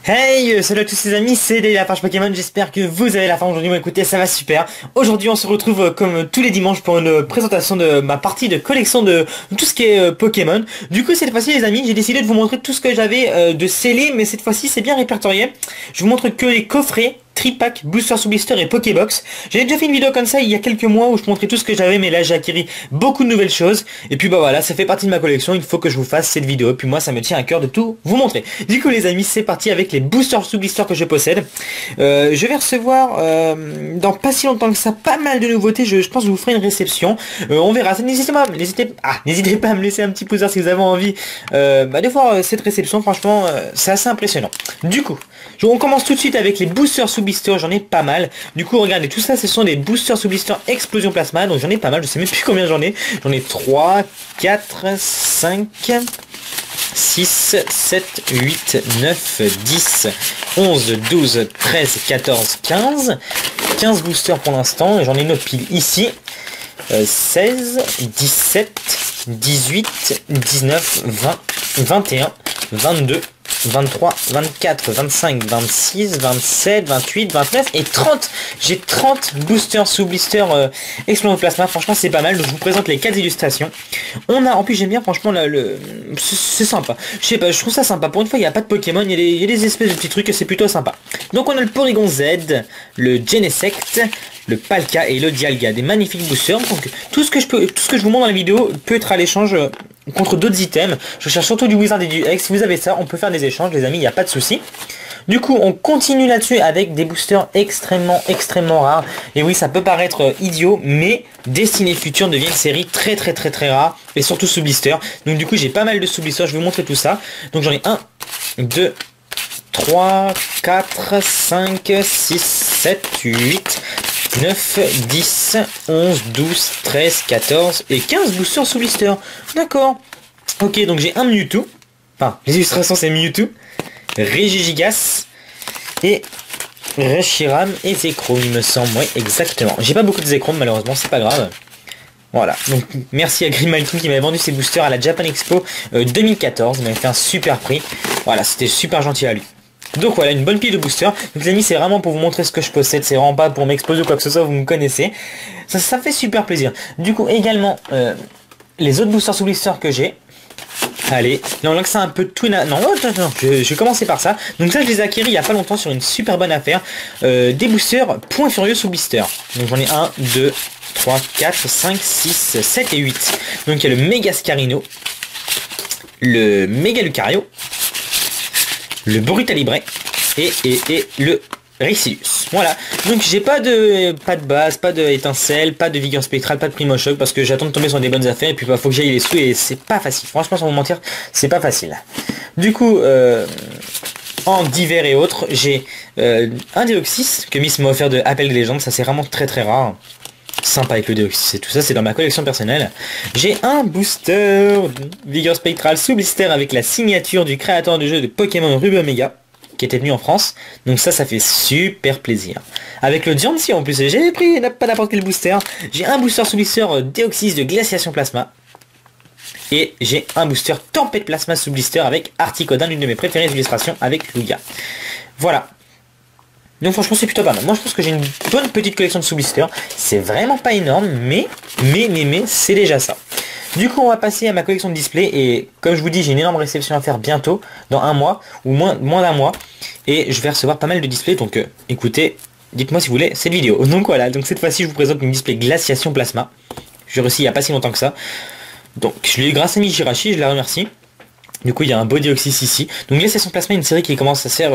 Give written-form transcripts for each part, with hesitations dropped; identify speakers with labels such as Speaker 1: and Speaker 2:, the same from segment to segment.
Speaker 1: Hey, salut à tous les amis, c'est Daily la page Pokémon, j'espère que vous avez la forme aujourd'hui. Bon, écoutez, ça va super. Aujourd'hui on se retrouve comme tous les dimanches pour une présentation de ma partie de collection de tout ce qui est Pokémon. Du coup cette fois-ci les amis, j'ai décidé de vous montrer tout ce que j'avais de scellé, mais cette fois-ci c'est bien répertorié. Je vous montre que les coffrets, Tripack, Booster sous Blister et Pokébox. J'avais déjà fait une vidéo comme ça il y a quelques mois où je montrais tout ce que j'avais, mais là j'ai acquis beaucoup de nouvelles choses. Et puis bah voilà, ça fait partie de ma collection, il faut que je vous fasse cette vidéo. Puis moi ça me tient à cœur de tout vous montrer. Du coup les amis, c'est parti avec les boosters sous blister que je possède. Je vais recevoir dans pas si longtemps que ça pas mal de nouveautés. Je pense que je vous ferai une réception. On verra. N'hésitez pas à me laisser un petit pouce vert si vous avez envie de voir cette réception. Franchement, c'est assez impressionnant. Du coup, on commence tout de suite avec les boosters sous blister. J'en ai pas mal. Du coup, regardez, tout ça, ce sont des boosters sous blister explosion plasma. Donc j'en ai pas mal. Je sais même plus combien j'en ai. J'en ai 3, 4, 5... 6, 7, 8, 9, 10, 11, 12, 13, 14, 15. 15 boosters pour l'instant. Et j'en ai une autre pile ici. 16, 17, 18, 19, 20, 21, 22, 23, 24, 25, 26, 27, 28, 29 et 30. J'ai 30 boosters sous blister explosion plasma. Franchement c'est pas mal. Donc je vous présente les 4 illustrations. On a, en plus j'aime bien franchement c'est sympa. Je sais pas, je trouve ça sympa. Pour une fois il n'y a pas de Pokémon, il y a des espèces de petits trucs et c'est plutôt sympa. Donc on a le Porygon Z, le Genesect, le Palkia et le Dialga. Des magnifiques boosters. Donc tout ce que je vous montre dans la vidéo peut être à l'échange contre d'autres items. Je cherche surtout du Wizard et du X. Si vous avez ça, on peut faire des échanges les amis, il n'y a pas de souci. Du coup, on continue là-dessus avec des boosters extrêmement rares. Et oui, ça peut paraître idiot, mais Destinée Future devient une série très rare. Et surtout sous blister. Donc du coup, j'ai pas mal de sous blister. Je vais vous montrer tout ça. Donc j'en ai 1, 2, 3, 4, 5, 6, 7, 8, 9, 10, 11, 12, 13, 14 et 15 boosters sous blister. D'accord. Ok, donc j'ai un Mewtwo. Enfin, les illustrations c'est Mewtwo, Regigigas et Reshiram et Zekrom, il me semble. Oui, exactement. J'ai pas beaucoup de Zekrom malheureusement, c'est pas grave. Voilà, donc merci à Grimalkin qui m'avait vendu ses boosters à la Japan Expo 2014. Il m'avait fait un super prix. Voilà, c'était super gentil à lui. Donc voilà, une bonne pile de boosters. Donc les amis, c'est vraiment pour vous montrer ce que je possède. C'est vraiment pas pour m'exposer ou quoi que ce soit, vous me connaissez. Ça fait super plaisir. Du coup, également, les autres boosters sous blister que j'ai. Allez, non, là que c'est un peu tout... Non, attends, je vais commencer par ça. Donc ça, je les ai acquis il y a pas longtemps sur une super bonne affaire. Des boosters Point Furieux sous blister. Donc j'en ai 1, 2, 3, 4, 5, 6, 7 et 8. Donc il y a le Méga Scarino, le Méga Lucario, le Brutalibre et le Rexilus. Voilà. Donc j'ai pas de base, pas de étincelle, pas de vigueur spectrale, pas de primo choc parce que j'attends de tomber sur des bonnes affaires et puis bah, faut que j'aille les sous et c'est pas facile. Franchement sans vous mentir, c'est pas facile. Du coup, en divers et autres, j'ai un Deoxys que Miss m'a offert de Appel des légendes. Ça c'est vraiment très rare. Sympa avec le Deoxys et tout ça, c'est dans ma collection personnelle. J'ai un booster vigueur spectrale sous blister avec la signature du créateur du jeu de Pokémon Ruby Omega qui était venu en France. Donc ça fait super plaisir. Avec le Diancie en plus, j'ai pris pas n'importe quel booster. J'ai un booster sous blister Deoxys de Glaciation Plasma. Et j'ai un booster Tempête Plasma sous blister avec Articodin, l'une de mes préférées illustrations avec Lugia. Voilà. Donc franchement c'est plutôt pas mal. Moi je pense que j'ai une bonne petite collection de sous-blister. C'est vraiment pas énorme, mais c'est déjà ça. Du coup on va passer à ma collection de display. Et comme je vous dis, j'ai une énorme réception à faire bientôt, dans un mois, ou moins d'un mois. Et je vais recevoir pas mal de displays. Donc écoutez, dites-moi si vous voulez cette vidéo. Donc voilà, donc cette fois-ci je vous présente une display Glaciation Plasma. J'ai réussi il n'y a pas si longtemps que ça. Donc je l'ai eu grâce à Mijirachi, je la remercie. Du coup il y a un Bodioxys ici. Donc Glaciation Plasma est une série qui commence à se faire...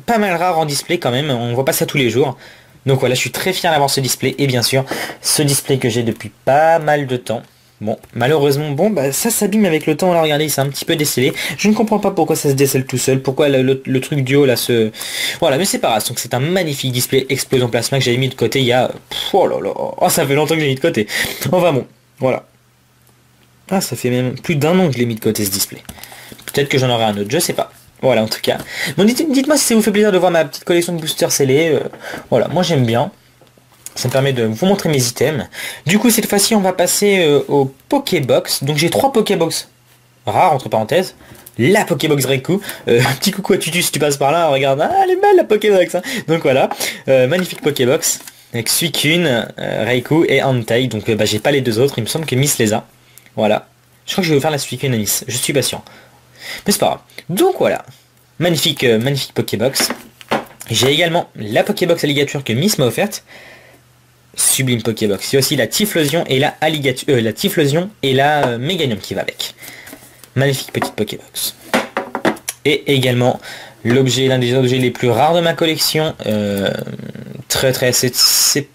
Speaker 1: pas mal rare en display quand même, on voit pas ça tous les jours. Donc voilà, je suis très fier d'avoir ce display. Et bien sûr, ce display que j'ai depuis pas mal de temps. Bon, malheureusement, ça s'abîme avec le temps. Là, regardez, il s'est un petit peu décellé. Je ne comprends pas pourquoi ça se décèle tout seul. Pourquoi le truc du haut là se... Voilà, mais c'est pas grave. Donc c'est un magnifique display explosion plasma que j'avais mis de côté il y a... Oh là là, oh, ça fait longtemps que j'ai mis de côté. Enfin bon, voilà. Ah, ça fait même plus d'un an que je l'ai mis de côté ce display. Peut-être que j'en aurai un autre, je sais pas. Voilà, en tout cas. Bon, dites-moi si ça vous fait plaisir de voir ma petite collection de boosters scellés. Voilà, moi j'aime bien. Ça me permet de vous montrer mes items. Du coup, cette fois-ci, on va passer au Pokébox. Donc j'ai 3 Pokébox rares, entre parenthèses. la Pokébox Raikou. Petit coucou à Tutu si tu passes par là, regarde, ah, elle est belle la Pokébox, hein. Donc voilà, magnifique Pokébox avec Suicune, Raikou et Entei. Donc bah, j'ai pas les deux autres, il me semble que Miss les a. Voilà, je crois que je vais vous faire la Suicune à Miss, je suis pas sûr, mais c'est pas grave. Donc voilà, magnifique magnifique Pokébox. J'ai également la Pokébox Alligator que Miss m'a offerte. Sublime Pokébox. Il y a aussi la Typhlosion et la la Typhlosion et la Méganium qui va avec. Magnifique petite Pokébox. Et également l'objet, l'un des objets les plus rares de ma collection. C'est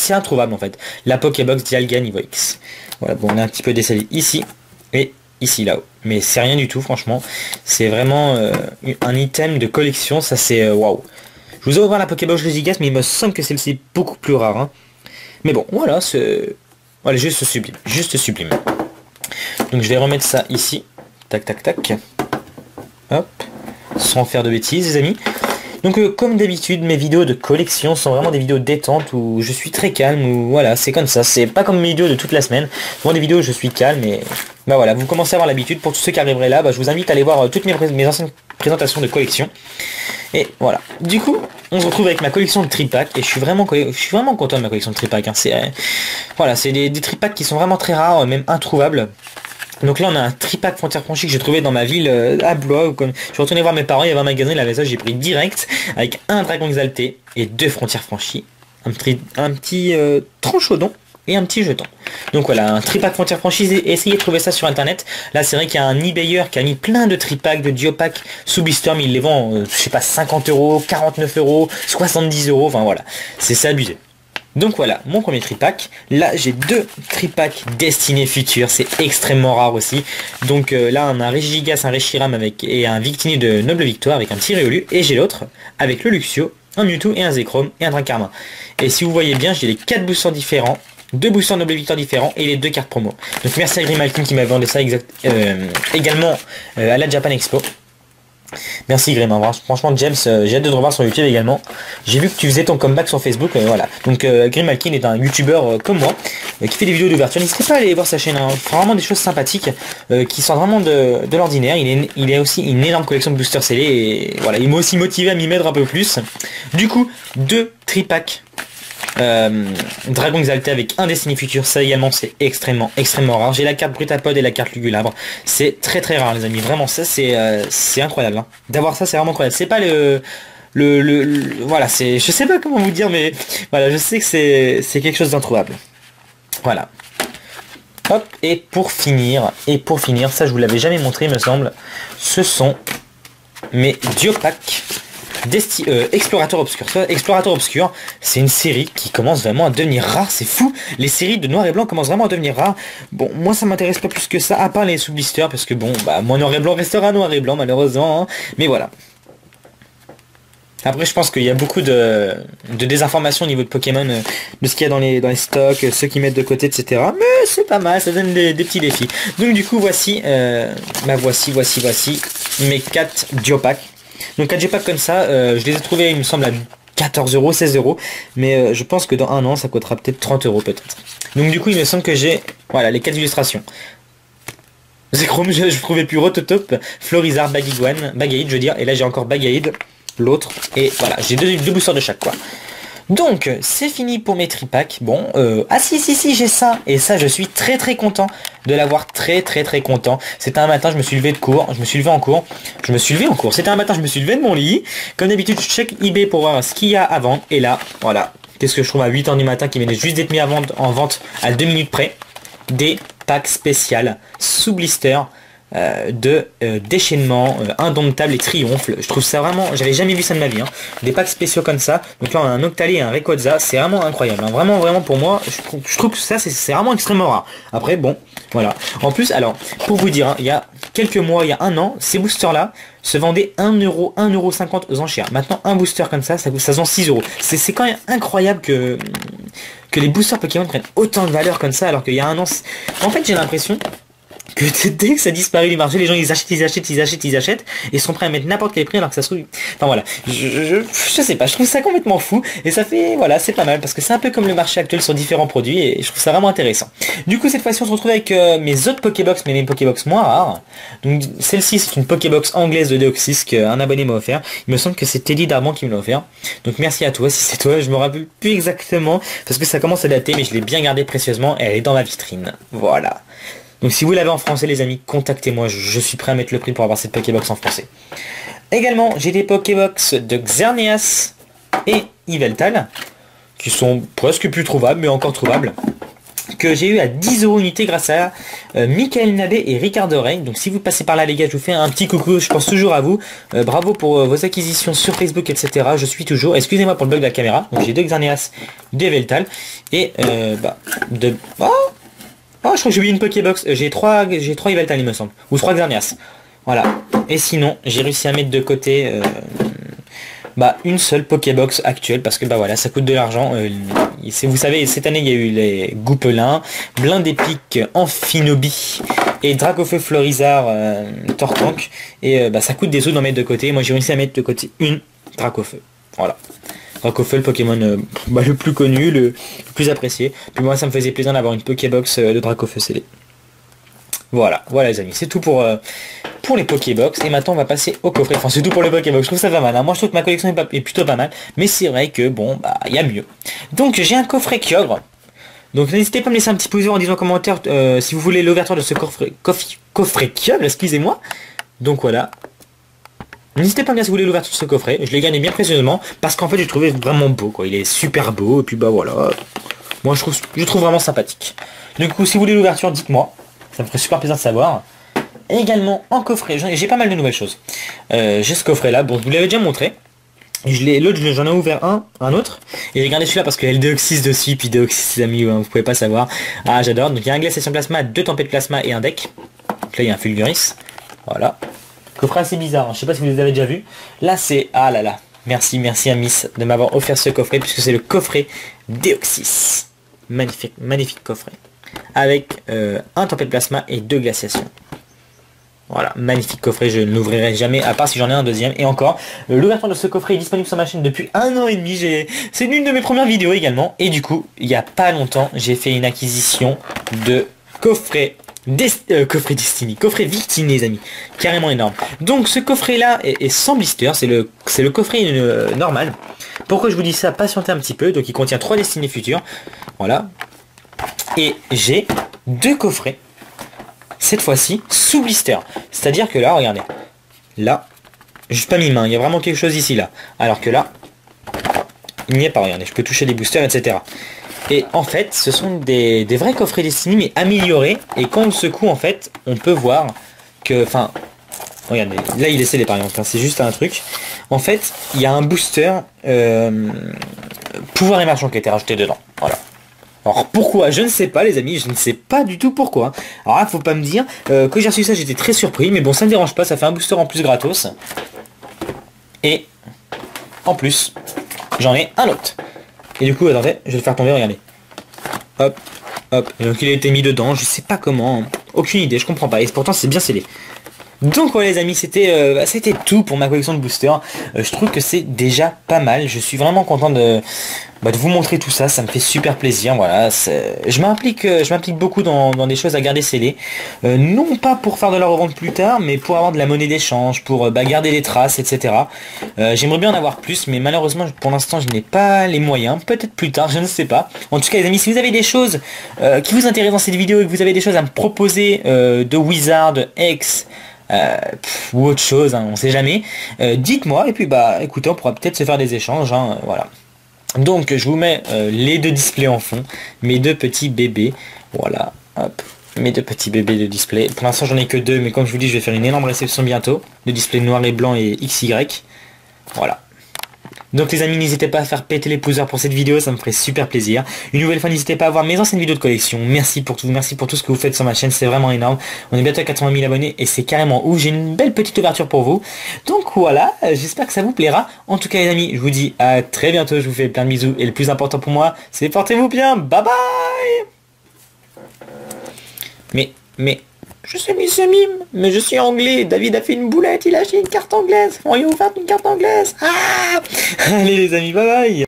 Speaker 1: introuvable en fait. La Pokébox Dialga Niveau X. Voilà, bon on a un petit peu décalé ici et ici là-haut. Mais c'est rien du tout franchement. C'est vraiment un item de collection. Ça c'est waouh. Je vous ai ouvert la Pokébox Legigas, mais il me semble que celle-ci est beaucoup plus rare. Hein. Mais bon, voilà, c'est... Voilà, juste sublime. Juste sublime. Donc je vais remettre ça ici. Tac, tac, tac. Hop. Sans faire de bêtises, les amis. Donc comme d'habitude, mes vidéos de collection sont vraiment des vidéos détente où je suis très calme, où voilà, c'est comme ça. C'est pas comme mes vidéos de toute la semaine. Moi, des vidéos où je suis calme et... Bah voilà, vous commencez à avoir l'habitude. Pour tous ceux qui arriveraient là, bah, je vous invite à aller voir toutes mes anciennes présentations de collection. Et voilà. Du coup, on se retrouve avec ma collection de tripack et je suis vraiment content de ma collection de tripack. Hein. C'est voilà, c'est des tripacks qui sont vraiment très rares, même introuvables. Donc là, on a un tripack Frontières Franchies que j'ai trouvé dans ma ville à Blois. Je suis retourné voir mes parents, il y avait un magasin, il avait ça, j'ai pris direct avec un dragon exalté et 2 Frontières Franchies, un petit tranchodon et un petit jeton. Donc voilà, un tripack Frontières Franchises, essayez de trouver ça sur internet. Là c'est vrai qu'il y a un eBayer qui a mis plein de tripacks, de duopacks sous blister, mais il les vend, je sais pas, 50 €, 49 €, 70 €, enfin voilà, c'est abusé. Donc voilà, mon premier tripack. Là j'ai 2 tripacks destinés futurs, c'est extrêmement rare aussi. Donc là on a un Regigigas, un Reshiram et un Victini de Noble Victoire avec un petit Riolu. Et j'ai l'autre avec le Luxio, un Mewtwo et un Zekrom et un Dracarmin. Et si vous voyez bien, j'ai les 4 boosters différents, 2 boosters Noble Victoire différents et les 2 cartes promo. Donc merci à Grimalkin qui m'a vendu ça également à la Japan Expo. Merci Grim, franchement James, j'ai hâte de te revoir sur YouTube également. J'ai vu que tu faisais ton comeback sur Facebook, voilà. Donc Grimalkin est un youtubeur comme moi, qui fait des vidéos d'ouverture. N'hésitez pas à aller voir sa chaîne, hein. Il fait vraiment des choses sympathiques, qui sont vraiment de l'ordinaire. Il a aussi une énorme collection de boosters scellés, et voilà, il m'a aussi motivé à m'y mettre un peu plus. Du coup, 2 tripacks. Dragon exalté avec un Destiny Future, ça également c'est extrêmement rare. J'ai la carte Brutapod et la carte Lugulabre, c'est très rare les amis, vraiment ça c'est incroyable hein. D'avoir ça c'est vraiment incroyable, c'est pas voilà, c'est, je sais pas comment vous dire, mais voilà, je sais que c'est quelque chose d'introuvable. Voilà, hop, et pour finir, ça je vous l'avais jamais montré il me semble, ce sont mes duopacks Explorateur Obscur. Explorateur Obscur, c'est une série qui commence vraiment à devenir rare, c'est fou. Les séries de noir et blanc commencent vraiment à devenir rares. Bon, moi ça m'intéresse pas plus que ça, à part les sous-blisters, parce que bon, bah moi noir et blanc restera noir et blanc malheureusement, hein. Mais voilà. Après je pense qu'il y a beaucoup de désinformation au niveau de Pokémon, de ce qu'il y a dans les stocks, ceux qui mettent de côté, etc. Mais c'est pas mal, ça donne des petits défis. Donc du coup voici, voici mes 4 duopacks. Donc 4 duopacks comme ça, je les ai trouvés il me semble à 14 €, 16 €, mais je pense que dans un an ça coûtera peut-être 30 € peut-être. Donc du coup il me semble que j'ai, voilà, les 4 illustrations. Zekrom, je trouvais plus Rototop, Florizard, Bagaïd je veux dire, et là j'ai encore Bagaïd, l'autre, et voilà, j'ai deux boosters de chaque quoi. Donc c'est fini pour mes tripacks. Bon, ah si j'ai ça, et ça je suis très content de l'avoir, très content. C'était un matin, je me suis levé en cours, c'était un matin, je me suis levé de mon lit, comme d'habitude je check eBay pour voir ce qu'il y a à vendre, et là, voilà, qu'est-ce que je trouve à 8 h du matin qui venait juste d'être mis en vente à 2 minutes près, des packs spéciales sous blister, de déchaînement, indomptable et triomphe. Je trouve ça vraiment, j'avais jamais vu ça de ma vie, hein. Des packs spéciaux comme ça. Donc là on a un Octali et un Rayquaza, c'est vraiment incroyable, hein. Vraiment pour moi, je trouve que ça c'est vraiment extrêmement rare. Après bon, voilà. En plus, alors, pour vous dire, hein, il y a quelques mois, il y a un an, ces boosters là se vendaient 1 €, 1,50 € aux enchères. Maintenant un booster comme ça se vend 6 €. C'est quand même incroyable que les boosters Pokémon prennent autant de valeur comme ça, alors qu'il y a un an. En fait j'ai l'impression que dès que ça disparaît du marché, les gens ils achètent, ils achètent, ils achètent, ils achètent, et sont prêts à mettre n'importe quel prix alors que ça se trouve... Enfin voilà, je sais pas, je trouve ça complètement fou, et ça fait, voilà, c'est pas mal, parce que c'est un peu comme le marché actuel sur différents produits, et je trouve ça vraiment intéressant. Du coup, cette fois-ci, on se retrouve avec mes autres Pokébox, mais mes Pokébox moins rares. Donc celle-ci, c'est une Pokébox anglaise de Deoxys qu'un abonné m'a offert. Il me semble que c'est Teddy Darman qui me l'a offert. Donc merci à toi, si c'est toi, je me rappelle plus exactement, parce que ça commence à dater, mais je l'ai bien gardée précieusement, et elle est dans ma vitrine. Voilà. Donc si vous l'avez en français les amis, contactez-moi, je suis prêt à mettre le prix pour avoir cette Pokébox en français. Également, j'ai des Pokébox de Xerneas et Yveltal, qui sont presque plus trouvables, mais encore trouvables, que j'ai eu à 10 € unité grâce à Michael Nabé et Ricardo Rey. Donc si vous passez par là les gars, je vous fais un petit coucou, je pense toujours à vous. Bravo pour vos acquisitions sur Facebook, etc. Je suis toujours, excusez-moi pour le bug de la caméra. Donc j'ai deux Xerneas, deux Yveltal, et je crois que j'ai oublié une Pokébox. J'ai trois Yveltal il me semble. Ou 3 Xerneas. Voilà. Et sinon, j'ai réussi à mettre de côté une seule Pokébox actuelle. Parce que voilà, ça coûte de l'argent. Vous savez, cette année il y a eu les Goupelins, Blindépic, Amphinobi et Dracofeu Florizard Tortank. Et ça coûte des sous d'en mettre de côté. Moi j'ai réussi à mettre de côté une Dracofeu. Voilà. Dracofeu, le Pokémon le plus connu, le plus apprécié. Puis moi ça me faisait plaisir d'avoir une Pokébox de Dracofeu scellé. Voilà les amis, c'est tout pour les Pokébox. Et maintenant on va passer au coffret. Enfin c'est tout pour les Pokébox, je trouve ça pas mal. Hein. Moi je trouve que ma collection est plutôt pas mal. Mais c'est vrai que il y a mieux. Donc j'ai un coffret Kyogre. Donc n'hésitez pas à me laisser un petit pouce en disant en commentaire si vous voulez l'ouverture de ce coffret Kyogre, excusez-moi. Donc voilà. N'hésitez pas à me dire si vous voulez l'ouverture de ce coffret. Je l'ai gagné bien précieusement parce qu'en fait j'ai trouvé vraiment beau quoi. Il est super beau et puis voilà. Moi je trouve vraiment sympathique. Du coup si vous voulez l'ouverture dites-moi. Ça me ferait super plaisir de savoir. Et également en coffret, j'ai pas mal de nouvelles choses. J'ai ce coffret là, bon je vous l'avais déjà montré. L'autre j'en ai ouvert un autre. Et regardez celui-là parce qu'il y a le Deoxys dessus, puis Deoxys les amis, vous pouvez pas savoir. Ah j'adore, donc il y a un glaciation plasma, 2 tempêtes plasma et un deck. Donc là il y a un Fulguris. Voilà. Coffret assez bizarre, hein. Je sais pas si vous les avez déjà vus. Là c'est... Ah là là. Merci à Miss de m'avoir offert ce coffret, puisque c'est le coffret Deoxys. Magnifique coffret. Avec un tempête plasma et 2 glaciations. Voilà, magnifique coffret, je ne l'ouvrirai jamais, à part si j'en ai un deuxième. Et encore, l'ouverture de ce coffret est disponible sur ma chaîne depuis 1 an et demi. C'est l'une de mes premières vidéos également. Et du coup, il n'y a pas longtemps, j'ai fait une acquisition de coffret Destiny, coffret Victini les amis, carrément énorme. Donc ce coffret là est sans blister, c'est le coffret normal. Pourquoi je vous dis ça, patientez un petit peu. Donc il contient 3 destinées futures, voilà. Et j'ai 2 coffrets, cette fois-ci sous blister. C'est-à-dire que là, regardez, là, j'ai pas mis main, il y a vraiment quelque chose ici là. Alors que là, il n'y a pas, regardez, je peux toucher des boosters, etc. Et en fait, ce sont des vrais coffrets Destiny, mais améliorés. Et quand on le secoue, en fait, on peut voir que... Enfin, regardez, là il est scellé par exemple, hein, c'est juste un truc. En fait, il y a un booster pouvoir émergent qui a été rajouté dedans. Voilà. Alors pourquoi? Je ne sais pas les amis, je ne sais pas du tout pourquoi. Alors là, faut pas me dire, quand j'ai reçu ça, j'étais très surpris. Mais bon, ça ne me dérange pas, ça fait un booster en plus gratos. Et en plus, j'en ai un autre. Et du coup, attendez, je vais le faire tomber, regardez. Hop, hop. Et donc il a été mis dedans, je sais pas comment. Aucune idée, je comprends pas. Et pourtant c'est bien scellé. Donc voilà les amis, c'était tout pour ma collection de boosters. Je trouve que c'est déjà pas mal. Je suis vraiment content de vous montrer tout ça. Ça me fait super plaisir. Voilà, je m'implique beaucoup dans des choses à garder scellées. Non pas pour faire de la revente plus tard, mais pour avoir de la monnaie d'échange, pour garder les traces, etc. J'aimerais bien en avoir plus, mais malheureusement pour l'instant je n'ai pas les moyens. Peut-être plus tard, je ne sais pas. En tout cas les amis, si vous avez des choses qui vous intéressent dans cette vidéo et que vous avez des choses à me proposer de Wizard, X, ou autre chose, hein, on sait jamais, dites-moi et puis écoutez, on pourra peut-être se faire des échanges, hein, voilà. Donc je vous mets les 2 displays en fond, mes 2 petits bébés, voilà, hop, mes 2 petits bébés de display. Pour l'instant j'en ai que 2, mais comme je vous dis, je vais faire une énorme réception bientôt, de display noir et blanc et XY, voilà. Donc les amis, n'hésitez pas à faire péter les pouces pour cette vidéo, ça me ferait super plaisir. Une nouvelle fois, n'hésitez pas à voir mes anciennes vidéos de collection. Merci pour tout ce que vous faites sur ma chaîne, c'est vraiment énorme. On est bientôt à 80 000 abonnés et c'est carrément ouf. J'ai une belle petite ouverture pour vous. Donc voilà, j'espère que ça vous plaira. En tout cas les amis, je vous dis à très bientôt, je vous fais plein de bisous. Et le plus important pour moi, c'est portez-vous bien. Bye bye. Mais... Je suis Monsieur Mime, mais je suis anglais. David a fait une boulette, il a acheté une carte anglaise. Pourriez-vous faire une carte anglaise? Ah. Allez les amis, bye bye.